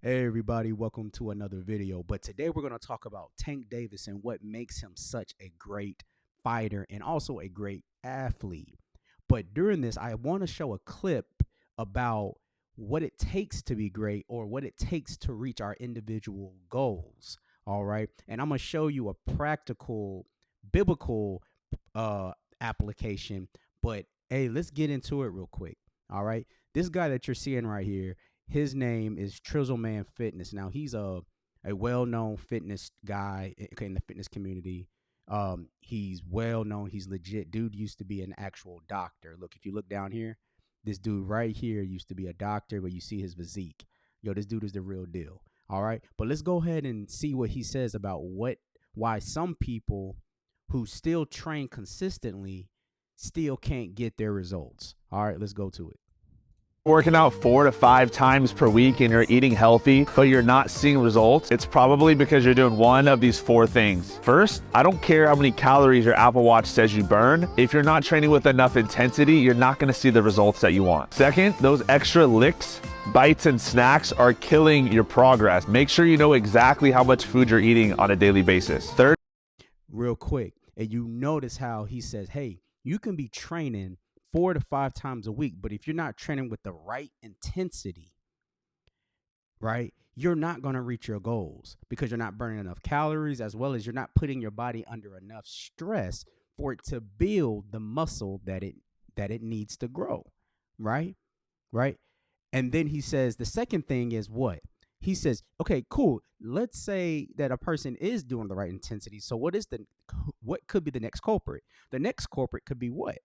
Hey everybody, welcome to another video. But today we're going to talk about Tank Davis and what makes him such a great fighter and also a great athlete. But during this, I want to show a clip about what it takes to be great or what it takes to reach our individual goals. All right. And I'm going to show you a practical, biblical uh, application. But hey, let's get into it real quick. All right. This guy that you're seeing right here, his name is Chiselman Fitness. Now he's a well-known fitness guy in the fitness community. He's well known. He's legit. Dude used to be an actual doctor. Look, if you look down here, this dude right here used to be a doctor, but you see his physique. Yo, this dude is the real deal. All right, but let's go ahead and see what he says about why some people who still train consistently still can't get their results. All right, let's go to it. Working out 4 to 5 times per week and you're eating healthy, but you're not seeing results, it's probably because you're doing one of these 4 things. First, I don't care how many calories your Apple Watch says you burn. If you're not training with enough intensity, you're not going to see the results that you want. Second, those extra licks, bites, and snacks are killing your progress. Make sure you know exactly how much food you're eating on a daily basis. Third, real quick, and you notice how he says, hey, you can be training 4 to 5 times a week, but if you're not training with the right intensity, right, you're not going to reach your goals because you're not burning enough calories, as well as you're not putting your body under enough stress for it to build the muscle that it needs to grow, right? And then he says the second thing is what? He says, okay, cool. Let's say that a person is doing the right intensity. So what could be the next culprit? The next culprit could be what?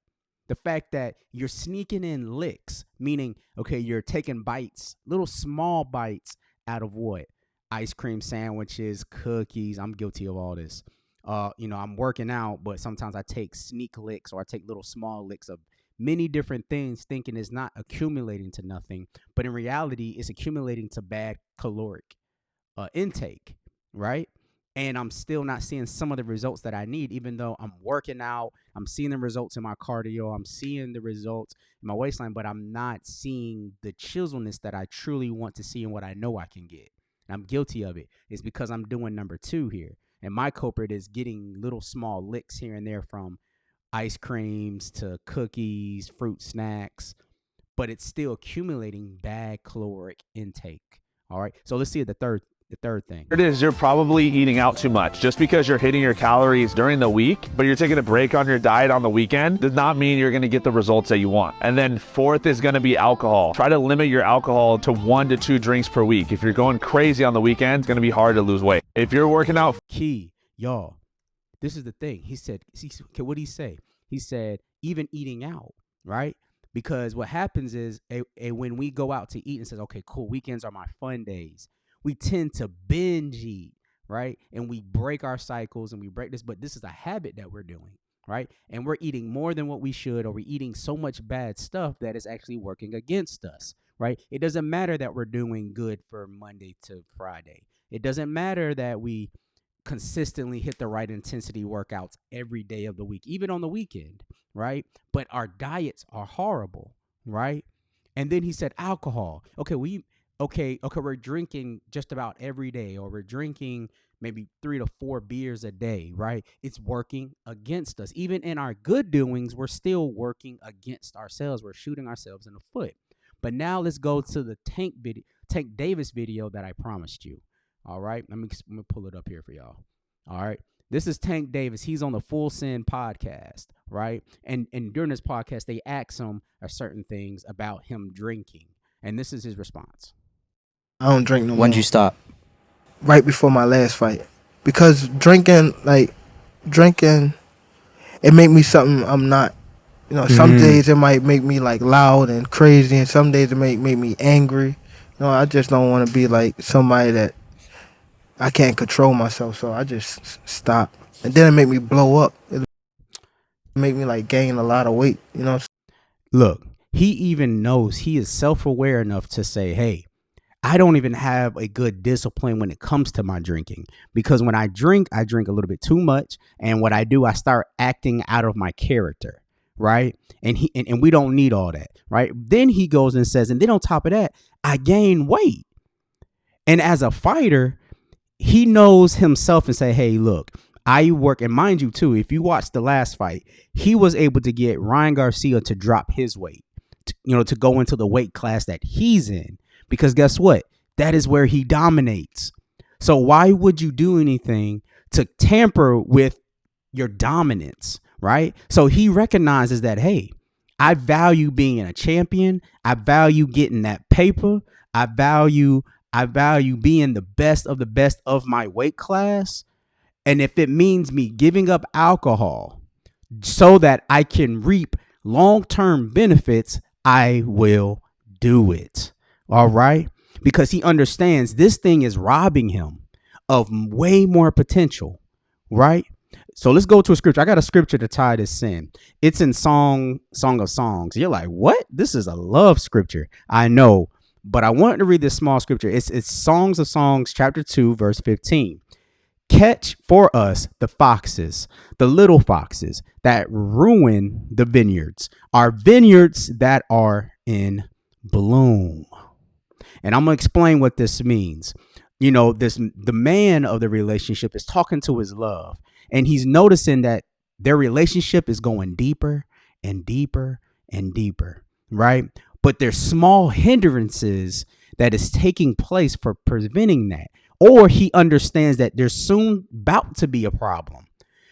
The fact that you're sneaking in licks, meaning, okay, you're taking bites, little small bites out of what? Ice cream sandwiches, cookies. I'm guilty of all this. I'm working out, but sometimes I take sneak licks or I take little small licks of many different things, thinking it's not accumulating to nothing. But in reality, it's accumulating to bad caloric intake, right? And I'm still not seeing some of the results that I need, even though I'm working out. I'm seeing the results in my cardio. I'm seeing the results in my waistline, but I'm not seeing the chiselness that I truly want to see and what I know I can get. And I'm guilty of it. It's because I'm doing number 2 here. And my culprit is getting little small licks here and there from ice creams to cookies, fruit snacks, but it's still accumulating bad caloric intake. All right. So let's see the third thing. it is, you're probably eating out too much. Just because you're hitting your calories during the week, but you're taking a break on your diet on the weekend, does not mean you're going to get the results that you want. And then fourth is going to be alcohol. Try to limit your alcohol to 1 to 2 drinks per week. If you're going crazy on the weekend, it's going to be hard to lose weight. If you're working out, Key, y'all, this is the thing. He said, okay, what did he say? He said, even eating out, right? Because what happens is when we go out to eat and says, okay, cool, weekends are my fun days, we tend to binge eat, right? And we break our cycles and we break this, but this is a habit that we're doing, right? And we're eating more than what we should, or we're eating so much bad stuff that is actually working against us, right? It doesn't matter that we're doing good for Monday to Friday. It doesn't matter that we consistently hit the right intensity workouts every day of the week, even on the weekend, right? But our diets are horrible, right? And then he said alcohol. Okay, we're drinking just about every day, or we're drinking maybe 3 to 4 beers a day, right? It's working against us. Even in our good doings, we're still working against ourselves. We're shooting ourselves in the foot. But now let's go to the Tank Davis video that I promised you. All right, let me pull it up here for y'all. All right, this is Tank Davis. He's on the Full Send podcast, right? And during this podcast, they ask him certain things about him drinking, and this is his response. I don't drink no more. When'd you stop? Right before my last fight. Because drinking, it make me something I'm not. Some days it might make me like loud and crazy, and some days it make me angry. I just don't want to be like somebody that I can't control myself, so I just stop. And then it make me blow up. It make me like gain a lot of weight, Look, he even knows, he is self-aware enough to say, hey, I don't even have a good discipline when it comes to my drinking, because when I drink a little bit too much. And what I do, I start acting out of my character, right? And we don't need all that, right? Then he goes and says, and then on top of that, I gain weight. And as a fighter, he knows himself and say, hey, look, I work. And mind you, too, if you watch the last fight, he was able to get Ryan Garcia to drop his weight, to go into the weight class that he's in. Because guess what? That is where he dominates. So why would you do anything to tamper with your dominance, right? So he recognizes that, hey, I value being a champion. I value getting that paper. I value being the best of my weight class. And if it means me giving up alcohol so that I can reap long-term benefits, I will do it. All right? Because he understands this thing is robbing him of way more potential, right? So let's go to a scripture. I got a scripture to tie this in. It's in Song of Songs. You're like, what? This is a love scripture. I know, but I wanted to read this small scripture. It's Songs of Songs, chapter 2, verse 15. Catch for us the foxes, the little foxes that ruin the vineyards, our vineyards that are in bloom. And I'm going to explain what this means. The man of the relationship is talking to his love, and he's noticing that their relationship is going deeper and deeper and deeper, right? But there's small hindrances that is taking place for preventing that. Or he understands that there's soon about to be a problem.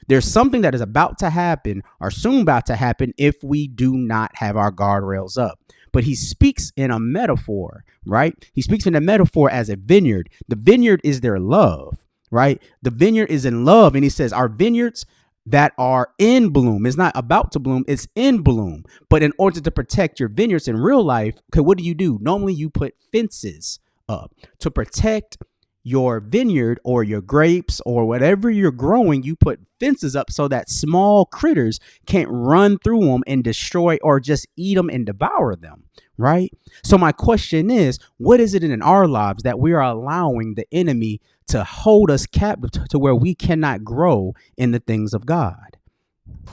There's something that is about to happen or soon about to happen if we do not have our guardrails up. But he speaks in a metaphor, right? He speaks in a metaphor as a vineyard. The vineyard is their love, right? The vineyard is in love. And he says our vineyards that are in bloom. It's not about to bloom. It's in bloom. But in order to protect your vineyards in real life, okay, what do? Normally you put fences up to protect your vineyard or your grapes or whatever you're growing. You put fences up so that small critters can't run through them and destroy or just eat them and devour them, right? So my question is, what is it in our lives that we are allowing the enemy to hold us captive to where we cannot grow in the things of God?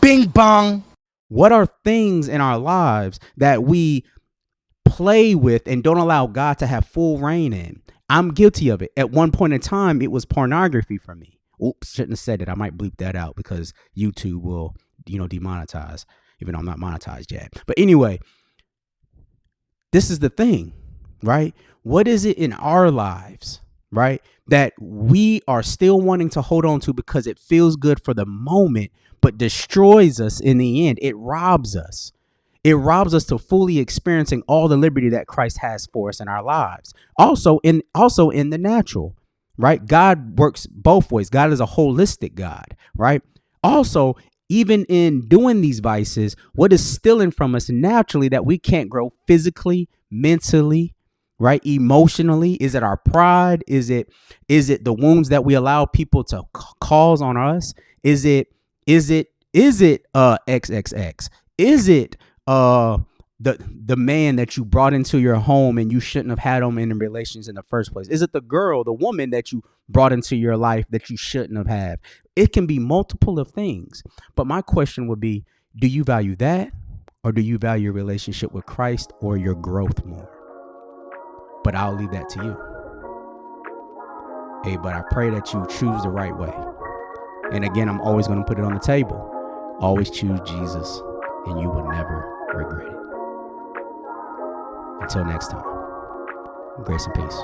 Bing bong. What are things in our lives that we play with and don't allow God to have full reign in? I'm guilty of it. At one point in time, it was pornography for me. Oops, shouldn't have said it. I might bleep that out because YouTube will, demonetize, even though I'm not monetized yet. But anyway, this is the thing, right? What is it in our lives, right, that we are still wanting to hold on to because it feels good for the moment, but destroys us in the end? It robs us. It robs us to fully experiencing all the liberty that Christ has for us in our lives. Also in the natural, right? God works both ways. God is a holistic God, right? Also, even in doing these vices, what is stealing from us naturally that we can't grow physically, mentally, right? Emotionally? Is it our pride? Is it the wounds that we allow people to cause on us? Is it XXX? Is it the man that you brought into your home and you shouldn't have had them in relations in the first place? Is it the woman that you brought into your life that you shouldn't have had? It can be multiple of things. But my question would be, do you value that, or do you value your relationship with Christ or your growth more? But I'll leave that to you. Hey, but I pray that you choose the right way. And again, I'm always going to put it on the table. Always choose Jesus, and you will never regret it. Until next time, grace and peace.